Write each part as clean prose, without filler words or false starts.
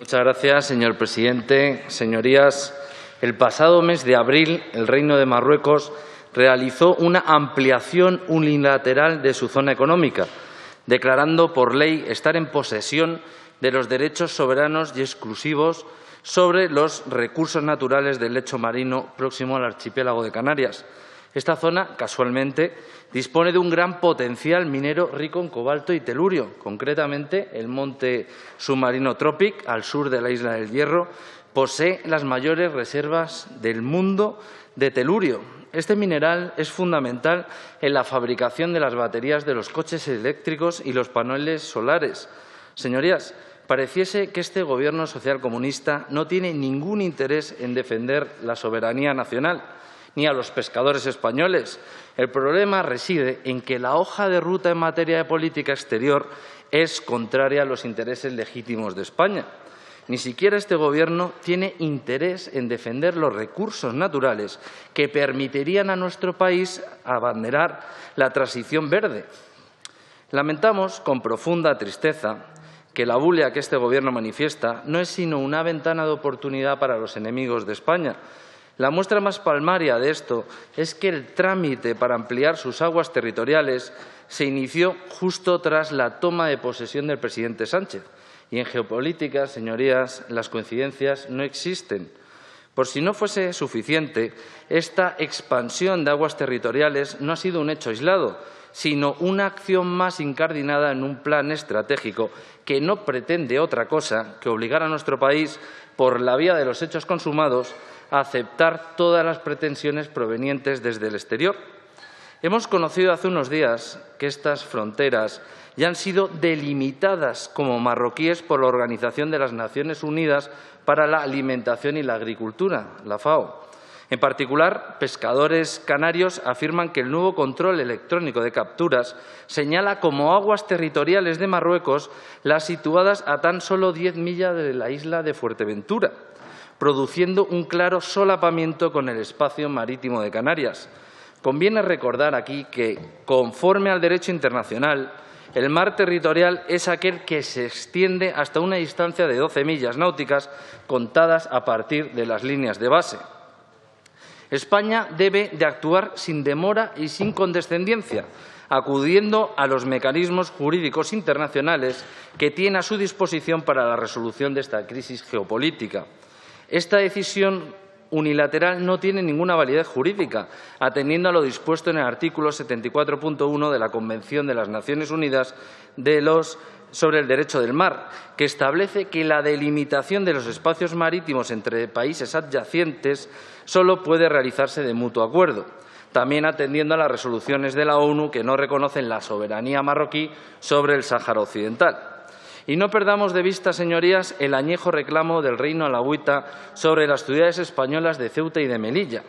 Muchas gracias, señor presidente. Señorías, el pasado mes de abril, el Reino de Marruecos realizó una ampliación unilateral de su zona económica, declarando por ley estar en posesión de los derechos soberanos y exclusivos sobre los recursos naturales del lecho marino próximo al archipiélago de Canarias. Esta zona, casualmente, dispone de un gran potencial minero rico en cobalto y telurio. Concretamente, el monte submarino Tropic, al sur de la isla del Hierro, posee las mayores reservas del mundo de telurio. Este mineral es fundamental en la fabricación de las baterías de los coches eléctricos y los paneles solares. Señorías, pareciese que este Gobierno socialcomunista no tiene ningún interés en defender la soberanía nacional ni a los pescadores españoles. El problema reside en que la hoja de ruta en materia de política exterior es contraria a los intereses legítimos de España. Ni siquiera este Gobierno tiene interés en defender los recursos naturales que permitirían a nuestro país abanderar la transición verde. Lamentamos con profunda tristeza que la bulia que este Gobierno manifiesta no es sino una ventana de oportunidad para los enemigos de España. La muestra más palmaria de esto es que el trámite para ampliar sus aguas territoriales se inició justo tras la toma de posesión del presidente Sánchez. Y en geopolítica, señorías, las coincidencias no existen. Por si no fuese suficiente, esta expansión de aguas territoriales no ha sido un hecho aislado, sino una acción más incardinada en un plan estratégico que no pretende otra cosa que obligar a nuestro país, por la vía de los hechos consumados, a aceptar todas las pretensiones provenientes desde el exterior. Hemos conocido hace unos días que estas fronteras ya han sido delimitadas como marroquíes por la Organización de las Naciones Unidas para la Alimentación y la Agricultura, la FAO. En particular, pescadores canarios afirman que el nuevo control electrónico de capturas señala como aguas territoriales de Marruecos las situadas a tan solo 10 millas de la isla de Fuerteventura, produciendo un claro solapamiento con el espacio marítimo de Canarias. Conviene recordar aquí que, conforme al derecho internacional, el mar territorial es aquel que se extiende hasta una distancia de 12 millas náuticas contadas a partir de las líneas de base. España debe de actuar sin demora y sin condescendencia, acudiendo a los mecanismos jurídicos internacionales que tiene a su disposición para la resolución de esta crisis geopolítica. Esta decisión unilateral no tiene ninguna validez jurídica, atendiendo a lo dispuesto en el artículo 74.1 de la Convención de las Naciones Unidas sobre el Derecho del Mar, que establece que la delimitación de los espacios marítimos entre países adyacentes solo puede realizarse de mutuo acuerdo, también atendiendo a las resoluciones de la ONU que no reconocen la soberanía marroquí sobre el Sáhara Occidental. Y no perdamos de vista, señorías, el añejo reclamo del Reino alauita sobre las ciudades españolas de Ceuta y de Melilla,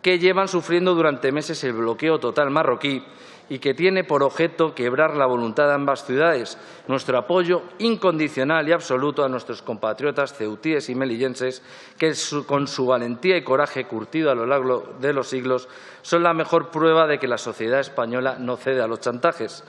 que llevan sufriendo durante meses el bloqueo total marroquí y que tiene por objeto quebrar la voluntad de ambas ciudades. Nuestro apoyo incondicional y absoluto a nuestros compatriotas ceutíes y melillenses, que con su valentía y coraje curtido a lo largo de los siglos son la mejor prueba de que la sociedad española no cede a los chantajes.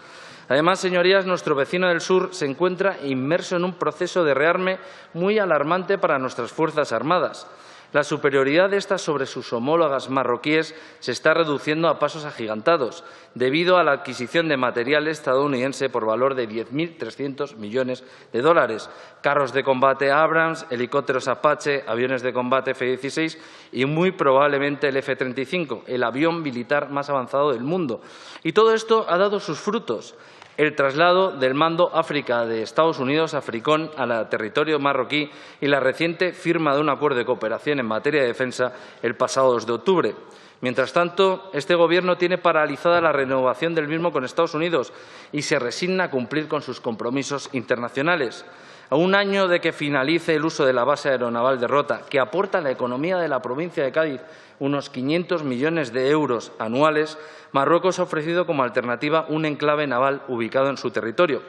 Además, señorías, nuestro vecino del sur se encuentra inmerso en un proceso de rearme muy alarmante para nuestras Fuerzas Armadas. La superioridad de estas sobre sus homólogas marroquíes se está reduciendo a pasos agigantados, debido a la adquisición de material estadounidense por valor de 10.300 millones de dólares, carros de combate Abrams, helicópteros Apache, aviones de combate F-16 y muy probablemente el F-35, el avión militar más avanzado del mundo. Y todo esto ha dado sus frutos. El traslado del mando África de Estados Unidos, AFRICOM, al territorio marroquí y la reciente firma de un acuerdo de cooperación en materia de defensa el pasado 2 de octubre. Mientras tanto, este Gobierno tiene paralizada la renovación del mismo con Estados Unidos y se resigna a cumplir con sus compromisos internacionales. A un año de que finalice el uso de la base aeronaval de Rota, que aporta a la economía de la provincia de Cádiz unos 500 millones de euros anuales, Marruecos ha ofrecido como alternativa un enclave naval ubicado en su territorio.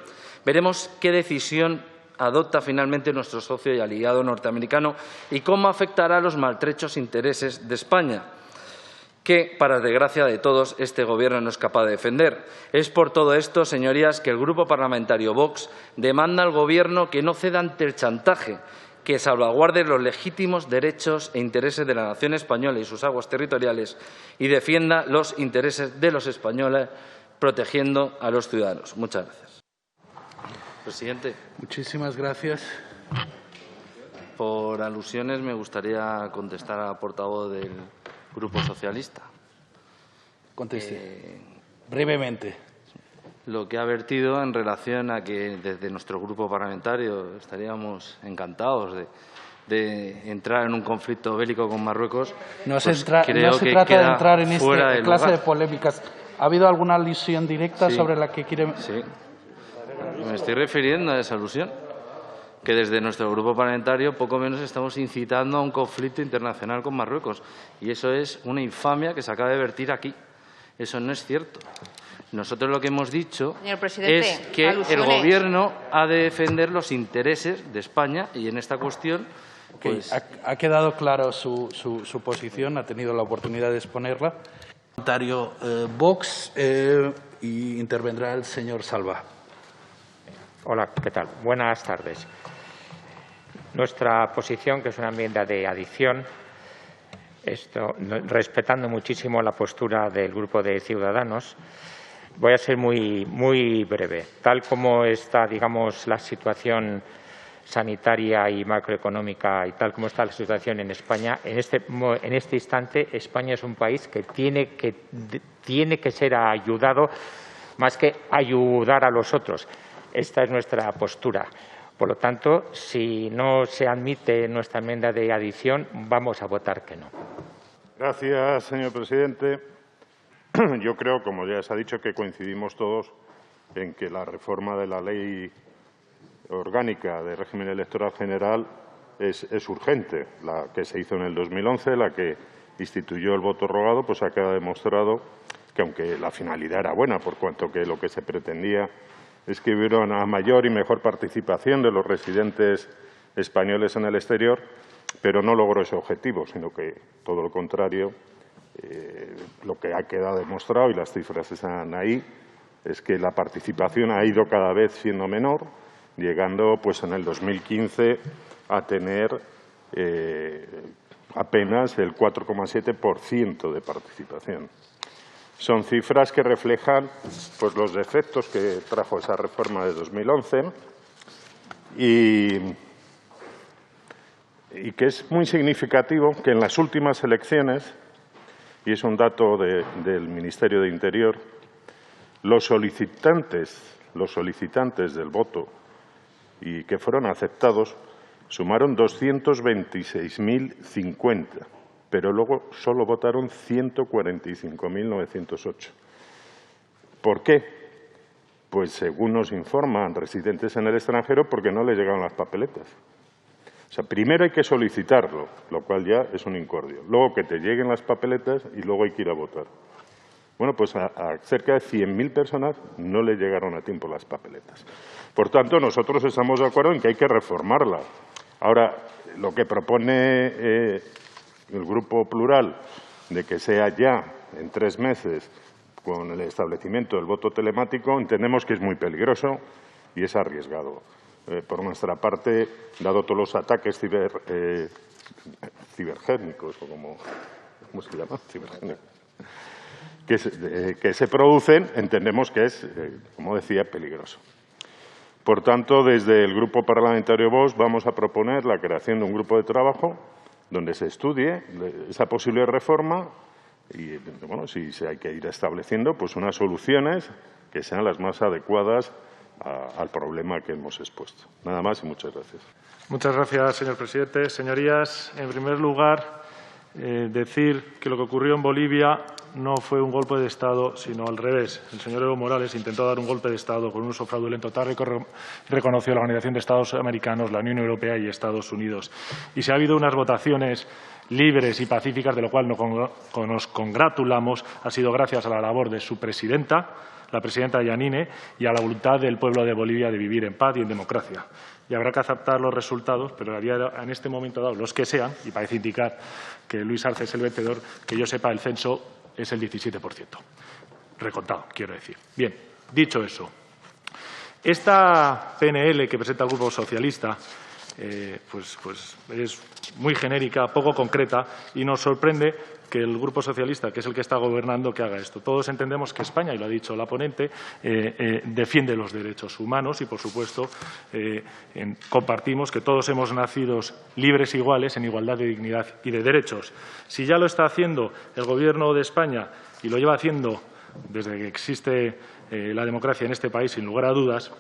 Veremos qué decisión adopta finalmente nuestro socio y aliado norteamericano y cómo afectará a los maltrechos intereses de España. que, para desgracia de todos, este Gobierno no es capaz de defender. Es por todo esto, señorías, que el Grupo Parlamentario Vox demanda al Gobierno que no ceda ante el chantaje, que salvaguarde los legítimos derechos e intereses de la nación española y sus aguas territoriales y defienda los intereses de los españoles, protegiendo a los ciudadanos. Muchas gracias. Presidente. Muchísimas gracias. Por alusiones, me gustaría contestar a la portavoz del Grupo Socialista. Conteste. Brevemente. Lo que ha vertido en relación a que desde nuestro grupo parlamentario estaríamos encantados de entrar en un conflicto bélico con Marruecos. No se trata de entrar en esta clase de polémicas. ¿Ha habido alguna alusión directa sobre la que quiere...? Sí. Me estoy refiriendo a esa alusión. Que desde nuestro grupo parlamentario poco menos estamos incitando a un conflicto internacional con Marruecos. Y eso es una infamia que se acaba de vertir aquí. Eso no es cierto. Nosotros lo que hemos dicho es que el Gobierno ha de defender los intereses de España y en esta cuestión… Pues… Ha quedado claro su posición, ha tenido la oportunidad de exponerla. Parlamentario Vox y intervendrá el señor Salva. Hola, ¿qué tal? Buenas tardes. Nuestra posición, que es una enmienda de adición, respetando muchísimo la postura del Grupo de Ciudadanos, voy a ser muy breve. Tal como está, digamos, la situación sanitaria y macroeconómica y tal como está la situación en España, en este instante España es un país que tiene que ser ayudado más que ayudar a los otros. Esta es nuestra postura. Por lo tanto, si no se admite nuestra enmienda de adición, vamos a votar que no. Gracias, señor presidente. Yo creo, como ya se ha dicho, que coincidimos todos en que la reforma de la Ley Orgánica de Régimen Electoral General es urgente. La que se hizo en el 2011, la que instituyó el voto rogado, pues ha quedado demostrado que, aunque la finalidad era buena, por cuanto que lo que se pretendía es que hubiera una mayor y mejor participación de los residentes españoles en el exterior, pero no logró ese objetivo, sino que todo lo contrario. Lo que ha quedado demostrado, y las cifras están ahí, es que la participación ha ido cada vez siendo menor, llegando pues en el 2015 a tener apenas el 4,7% de participación. Son cifras que reflejan pues, los defectos que trajo esa reforma de 2011 y que es muy significativo que en las últimas elecciones, y es un dato del Ministerio de Interior, los solicitantes del voto y que fueron aceptados sumaron 226.050, pero luego solo votaron 145.908. ¿Por qué? Pues según nos informan residentes en el extranjero, porque no les llegaron las papeletas. O sea, primero hay que solicitarlo, lo cual ya es un incordio. Luego que te lleguen las papeletas y luego hay que ir a votar. Bueno, pues a cerca de 100.000 personas no le llegaron a tiempo las papeletas. Por tanto, nosotros estamos de acuerdo en que hay que reformarla. Ahora, lo que propone el Grupo Plural de que sea ya en 3 meses con el establecimiento del voto telemático, entendemos que es muy peligroso y es arriesgado. Por nuestra parte, dado todos los ataques cibergénicos, o ¿cómo se llama? Cibergénicos, que se producen, entendemos que es, como decía, peligroso. Por tanto, desde el Grupo Parlamentario Vox vamos a proponer la creación de un grupo de trabajo donde se estudie esa posible reforma y, bueno, si hay que ir estableciendo pues unas soluciones que sean las más adecuadas al problema que hemos expuesto. Nada más y muchas gracias. Muchas gracias, señor presidente. Señorías, en primer lugar, decir que lo que ocurrió en Bolivia no fue un golpe de Estado, sino al revés. El señor Evo Morales intentó dar un golpe de Estado con un uso fraudulento tal y reconoció la Organización de Estados Americanos, la Unión Europea y Estados Unidos. Y si ha habido unas votaciones libres y pacíficas, de lo cual nos congratulamos, ha sido gracias a la labor de su presidenta, la presidenta Yanine, y a la voluntad del pueblo de Bolivia de vivir en paz y en democracia. y habrá que aceptar los resultados, pero en este momento dado, los que sean, y parece indicar que Luis Arce es el vencedor, que yo sepa, el censo es el 17%. Recontado, quiero decir. Bien, dicho eso, esta PNL que presenta el Grupo Socialista pues es muy genérica, poco concreta, y nos sorprende que el Grupo Socialista, que es el que está gobernando, que haga esto. Todos entendemos que España, y lo ha dicho la ponente, defiende los derechos humanos y, por supuesto, compartimos que todos hemos nacido libres e iguales en igualdad de dignidad y de derechos. Si ya lo está haciendo el Gobierno de España y lo lleva haciendo desde que existe la democracia en este país, sin lugar a dudas,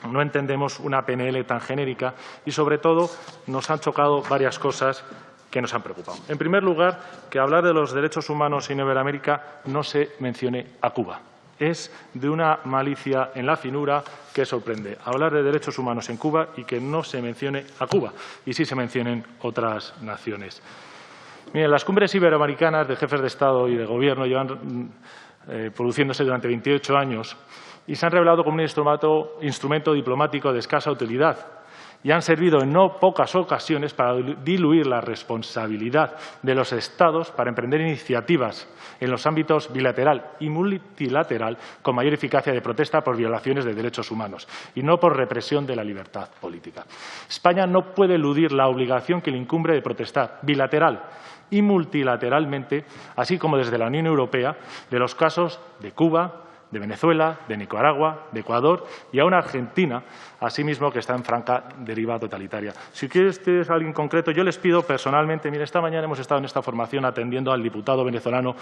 no entendemos una PNL tan genérica y, sobre todo, nos han chocado varias cosas que nos han preocupado. En primer lugar, que hablar de los derechos humanos en Iberoamérica no se mencione a Cuba. Es de una malicia en la finura que sorprende. Hablar de derechos humanos en Cuba y que no se mencione a Cuba, y sí se mencionen otras naciones. Miren, las cumbres iberoamericanas de jefes de Estado y de Gobierno llevan produciéndose durante 28 años y se han revelado como un instrumento diplomático de escasa utilidad y han servido en no pocas ocasiones para diluir la responsabilidad de los Estados para emprender iniciativas en los ámbitos bilateral y multilateral con mayor eficacia de protesta por violaciones de derechos humanos y no por represión de la libertad política. España no puede eludir la obligación que le incumbe de protestar bilateral y multilateralmente, así como desde la Unión Europea, de los casos de Cuba, de Venezuela, de Nicaragua, de Ecuador y aún Argentina, asimismo que está en franca deriva totalitaria. Si quieres alguien concreto, yo les pido personalmente, mire, esta mañana hemos estado en esta formación atendiendo al diputado venezolano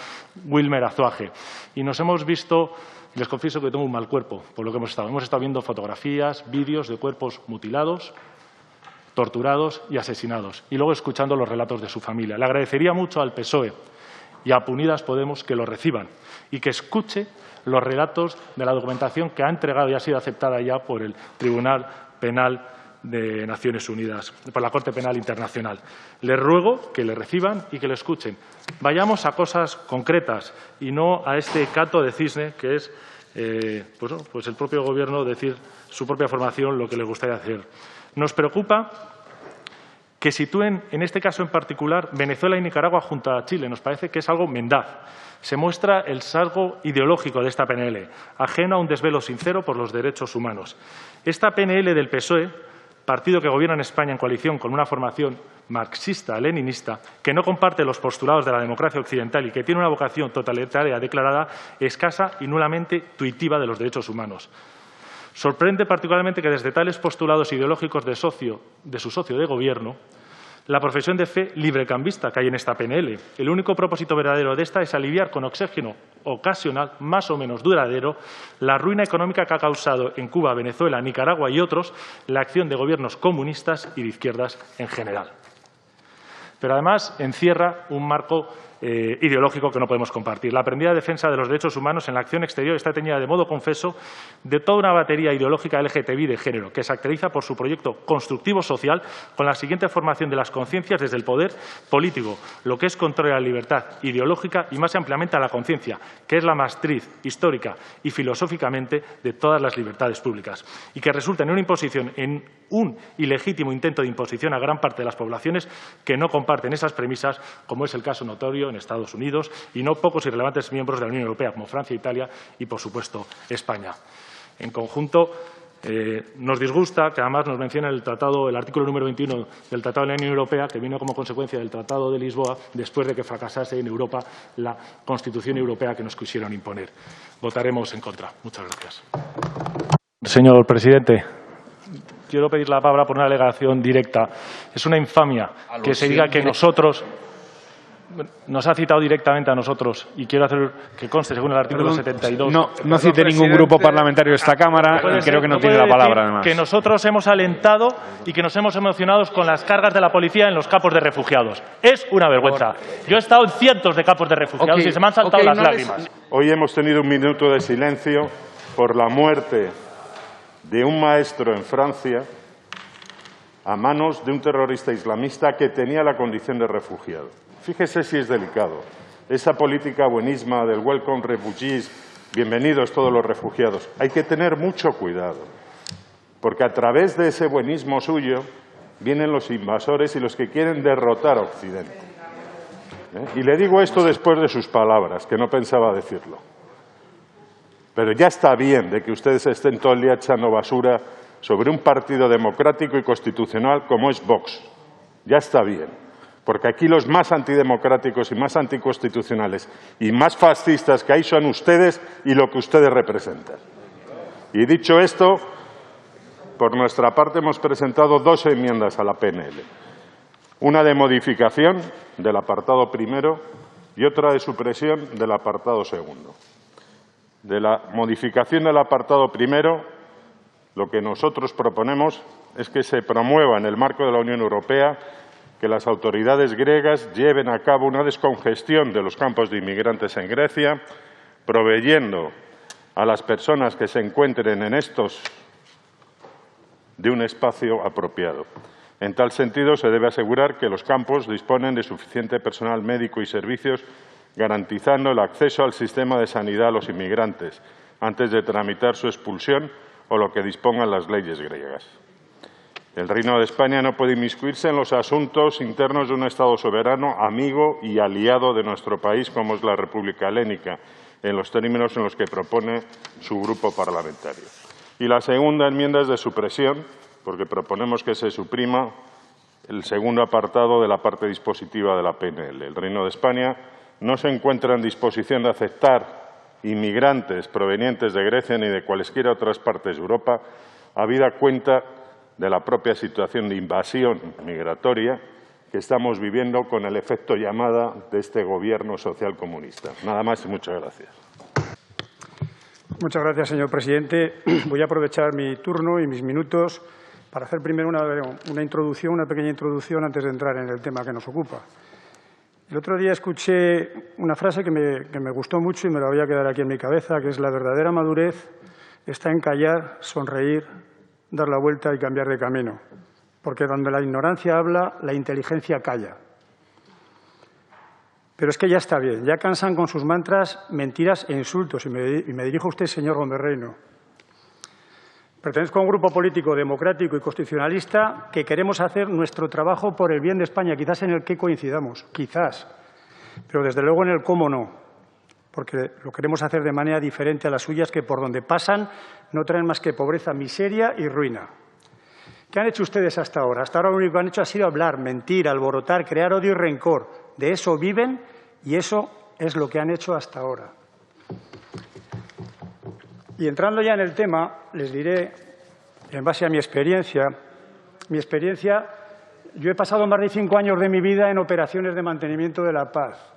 Wilmer Azuaje y nos hemos visto, les confieso que tengo un mal cuerpo por lo que hemos estado viendo fotografías, vídeos de cuerpos mutilados, torturados y asesinados, y luego escuchando los relatos de su familia. Le agradecería mucho al PSOE y a Unidas Podemos que lo reciban y que escuche los relatos de la documentación que ha entregado y ha sido aceptada ya por el Tribunal Penal de Naciones Unidas, por la Corte Penal Internacional. Les ruego que le reciban y que le escuchen. Vayamos a cosas concretas y no a este canto de cisne que es pues el propio Gobierno decir su propia formación lo que le gustaría hacer. Nos preocupa que sitúen, en este caso en particular, Venezuela y Nicaragua junto a Chile. Nos parece que es algo mendaz. Se muestra el sesgo ideológico de esta PNL, ajeno a un desvelo sincero por los derechos humanos. Esta PNL del PSOE, partido que gobierna en España en coalición con una formación marxista-leninista, que no comparte los postulados de la democracia occidental y que tiene una vocación totalitaria declarada, escasa y nulamente tuitiva de los derechos humanos. Sorprende particularmente que desde tales postulados ideológicos de su socio de gobierno, la profesión de fe librecambista que hay en esta PNL. El único propósito verdadero de esta es aliviar con oxígeno ocasional, más o menos duradero, la ruina económica que ha causado en Cuba, Venezuela, Nicaragua y otros la acción de gobiernos comunistas y de izquierdas en general. Pero además encierra un marco ideológico que no podemos compartir. La aprendida defensa de los derechos humanos en la acción exterior está teñida de modo confeso de toda una batería ideológica LGTBI de género, que se caracteriza por su proyecto constructivo social con la siguiente formación de las conciencias desde el poder político, lo que es contrario a la libertad ideológica y más ampliamente a la conciencia, que es la matriz histórica y filosóficamente de todas las libertades públicas, y que resulta en una imposición, en un ilegítimo intento de imposición a gran parte de las poblaciones que no comparten esas premisas, como es el caso notorio en Estados Unidos y no pocos irrelevantes miembros de la Unión Europea, como Francia, Italia y, por supuesto, España. En conjunto, nos disgusta que además nos mencione el artículo número 21 del Tratado de la Unión Europea, que vino como consecuencia del Tratado de Lisboa, después de que fracasase en Europa la Constitución Europea que nos quisieron imponer. Votaremos en contra. Muchas gracias. Señor presidente, quiero pedir la palabra por una alegación directa. Es una infamia que se diga que nosotros... Nos ha citado directamente a nosotros y quiero hacer que conste, según el artículo 72. No cite ningún grupo parlamentario de esta Cámara y creo que no tiene la palabra, además. Que nosotros hemos alentado y que nos hemos emocionado con las cargas de la policía en los campos de refugiados. Es una vergüenza. Yo he estado en cientos de campos de refugiados y se me han saltado las lágrimas. Hoy hemos tenido un minuto de silencio por la muerte de un maestro en Francia a manos de un terrorista islamista que tenía la condición de refugiado. Fíjese si es delicado. Esa política buenisma del welcome refugees, bienvenidos todos los refugiados. Hay que tener mucho cuidado. porque a través de ese buenismo suyo vienen los invasores y los que quieren derrotar a Occidente. Y le digo esto después de sus palabras, que no pensaba decirlo. Pero ya está bien de que ustedes estén todo el día echando basura sobre un partido democrático y constitucional como es Vox. Ya está bien, porque aquí los más antidemocráticos y más anticonstitucionales y más fascistas que hay son ustedes y lo que ustedes representan. Y dicho esto, por nuestra parte hemos presentado 2 enmiendas a la PNL. Una de modificación del apartado primero y otra de supresión del apartado segundo. De la modificación del apartado primero, lo que nosotros proponemos es que se promueva en el marco de la Unión Europea que las autoridades griegas lleven a cabo una descongestión de los campos de inmigrantes en Grecia, proveyendo a las personas que se encuentren en estos de un espacio apropiado. En tal sentido, se debe asegurar que los campos disponen de suficiente personal médico y servicios, garantizando el acceso al sistema de sanidad a los inmigrantes antes de tramitar su expulsión o lo que dispongan las leyes griegas. El Reino de España no puede inmiscuirse en los asuntos internos de un Estado soberano, amigo y aliado de nuestro país, como es la República Helénica, en los términos en los que propone su grupo parlamentario. Y la segunda enmienda es de supresión, porque proponemos que se suprima el segundo apartado de la parte dispositiva de la PNL. El Reino de España no se encuentra en disposición de aceptar inmigrantes provenientes de Grecia ni de cualesquiera otras partes de Europa, habida cuenta de la propia situación de invasión migratoria que estamos viviendo con el efecto llamada de este Gobierno socialcomunista. Nada más y muchas gracias. Muchas gracias, señor presidente. Voy a aprovechar mi turno y mis minutos para hacer primero una pequeña introducción antes de entrar en el tema que nos ocupa. El otro día escuché una frase que me gustó mucho y me la voy a quedar aquí en mi cabeza, que es: la verdadera madurez está en callar, sonreír, dar la vuelta y cambiar de camino. Porque donde la ignorancia habla, la inteligencia calla. Pero es que ya está bien, ya cansan con sus mantras, mentiras e insultos. Y me dirijo a usted, señor Gómez Reino. Pertenezco a un grupo político democrático y constitucionalista que queremos hacer nuestro trabajo por el bien de España, quizás en el que coincidamos, quizás, pero desde luego en el cómo no, porque lo queremos hacer de manera diferente a las suyas, que por donde pasan no traen más que pobreza, miseria y ruina. ¿Qué han hecho ustedes hasta ahora? Hasta ahora lo único que han hecho ha sido hablar, mentir, alborotar, crear odio y rencor. De eso viven y eso es lo que han hecho hasta ahora. Y entrando ya en el tema, les diré, en base a mi experiencia, yo he pasado más de 5 años de mi vida en operaciones de mantenimiento de la paz.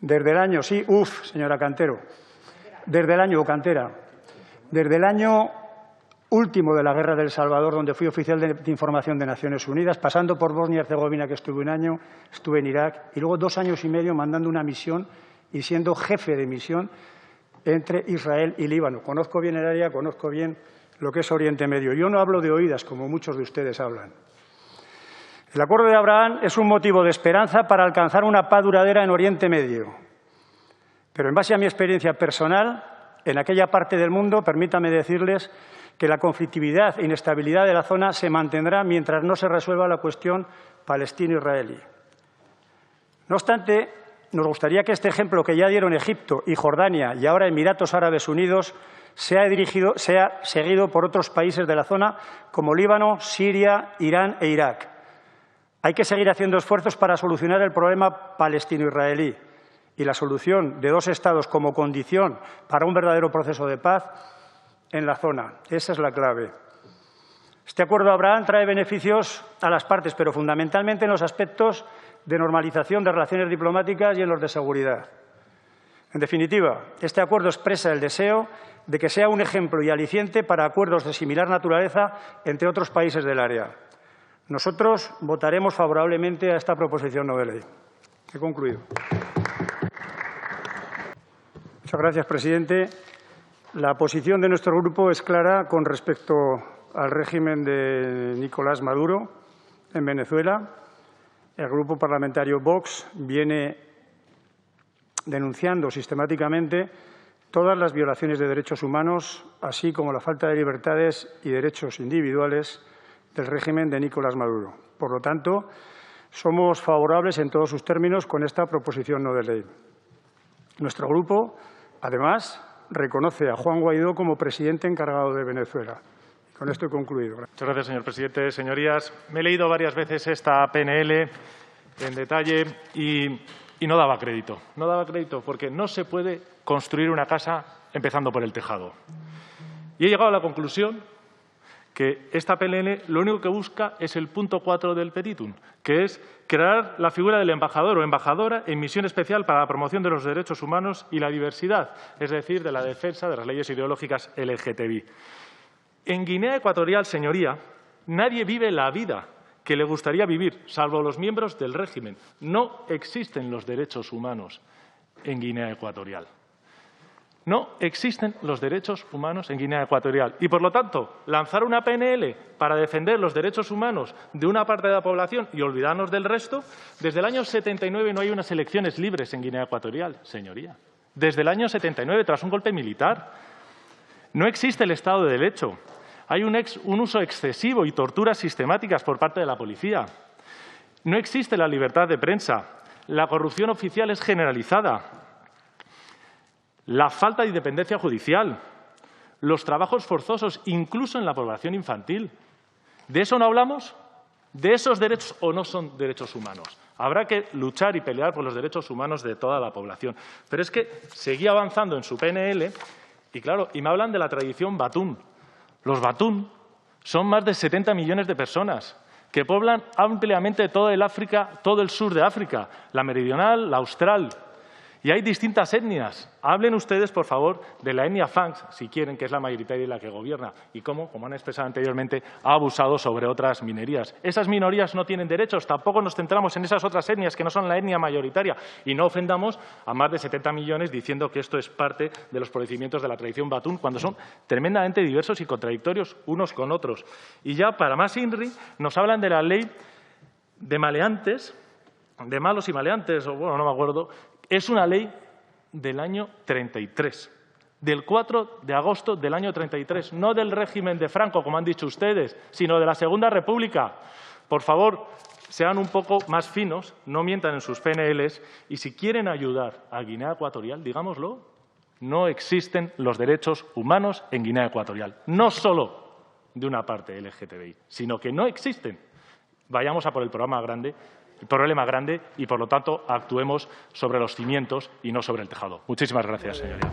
Desde el año, señora Cantero, desde el año, Cantera, desde el año último de la Guerra del Salvador, donde fui oficial de información de Naciones Unidas, pasando por Bosnia y Herzegovina, que estuve un año, estuve en Irak, y luego 2 años y medio mandando una misión y siendo jefe de misión entre Israel y Líbano. Conozco bien el área, conozco bien lo que es Oriente Medio. Yo no hablo de oídas, como muchos de ustedes hablan. El Acuerdo de Abraham es un motivo de esperanza para alcanzar una paz duradera en Oriente Medio. Pero en base a mi experiencia personal, en aquella parte del mundo, permítame decirles que la conflictividad e inestabilidad de la zona se mantendrá mientras no se resuelva la cuestión palestino-israelí. No obstante, nos gustaría que este ejemplo que ya dieron Egipto y Jordania y ahora Emiratos Árabes Unidos sea seguido por otros países de la zona como Líbano, Siria, Irán e Irak. Hay que seguir haciendo esfuerzos para solucionar el problema palestino-israelí y la solución de 2 estados como condición para un verdadero proceso de paz en la zona. Esa es la clave. Este Acuerdo de Abraham trae beneficios a las partes, pero fundamentalmente en los aspectos de normalización de relaciones diplomáticas y en los de seguridad. En definitiva, este acuerdo expresa el deseo de que sea un ejemplo y aliciente para acuerdos de similar naturaleza entre otros países del área. Nosotros votaremos favorablemente a esta proposición no de ley. He concluido. Muchas gracias, presidente. La posición de nuestro grupo es clara con respecto al régimen de Nicolás Maduro en Venezuela. El Grupo Parlamentario Vox viene denunciando sistemáticamente todas las violaciones de derechos humanos, así como la falta de libertades y derechos individuales del régimen de Nicolás Maduro. Por lo tanto, somos favorables en todos sus términos con esta proposición no de ley. Nuestro grupo, además, reconoce a Juan Guaidó como presidente encargado de Venezuela. Con esto he concluido. Muchas gracias, señor presidente. Señorías, me he leído varias veces esta PNL en detalle y no daba crédito. No daba crédito porque no se puede construir una casa empezando por el tejado. Y he llegado a la conclusión que esta PNL lo único que busca es el punto 4 del petitum, que es crear la figura del embajador o embajadora en misión especial para la promoción de los derechos humanos y la diversidad, es decir, de la defensa de las leyes ideológicas LGTBI. En Guinea Ecuatorial, señoría, nadie vive la vida que le gustaría vivir, salvo los miembros del régimen. No existen los derechos humanos en Guinea Ecuatorial. No existen los derechos humanos en Guinea Ecuatorial. Y, por lo tanto, lanzar una PNL para defender los derechos humanos de una parte de la población y olvidarnos del resto, desde el año 79 no hay unas elecciones libres en Guinea Ecuatorial, señoría. Desde el año 79, tras un golpe militar. No existe el Estado de Derecho. Hay un uso excesivo y torturas sistemáticas por parte de la policía. No existe la libertad de prensa. La corrupción oficial es generalizada. La falta de independencia judicial, los trabajos forzosos, incluso en la población infantil. ¿De eso no hablamos? ¿De esos derechos o no son derechos humanos? Habrá que luchar y pelear por los derechos humanos de toda la población. Pero es que seguía avanzando en su PNL y, claro, y me hablan de la tradición batún. Los batún son más de 70 millones de personas que poblan ampliamente todo el sur de África, la meridional, la austral. Y hay distintas etnias. Hablen ustedes, por favor, de la etnia Fang, si quieren, que es la mayoritaria y la que gobierna, y cómo, como han expresado anteriormente, ha abusado sobre otras minorías. Esas minorías no tienen derechos. Tampoco nos centramos en esas otras etnias que no son la etnia mayoritaria. Y no ofendamos a más de 70 millones diciendo que esto es parte de los procedimientos de la tradición batún, cuando son tremendamente diversos y contradictorios unos con otros. Y ya, para más INRI, nos hablan de la ley de maleantes, de malos y maleantes, o bueno, no me acuerdo. Es una ley del año 33, del 4 de agosto del año 33, no del régimen de Franco, como han dicho ustedes, sino de la Segunda República. Por favor, sean un poco más finos, no mientan en sus PNLs y si quieren ayudar a Guinea Ecuatorial, digámoslo, no existen los derechos humanos en Guinea Ecuatorial, no solo de una parte LGTBI, sino que no existen. Vayamos a por el problema grande y, por lo tanto, actuemos sobre los cimientos y no sobre el tejado. Muchísimas gracias, señoría.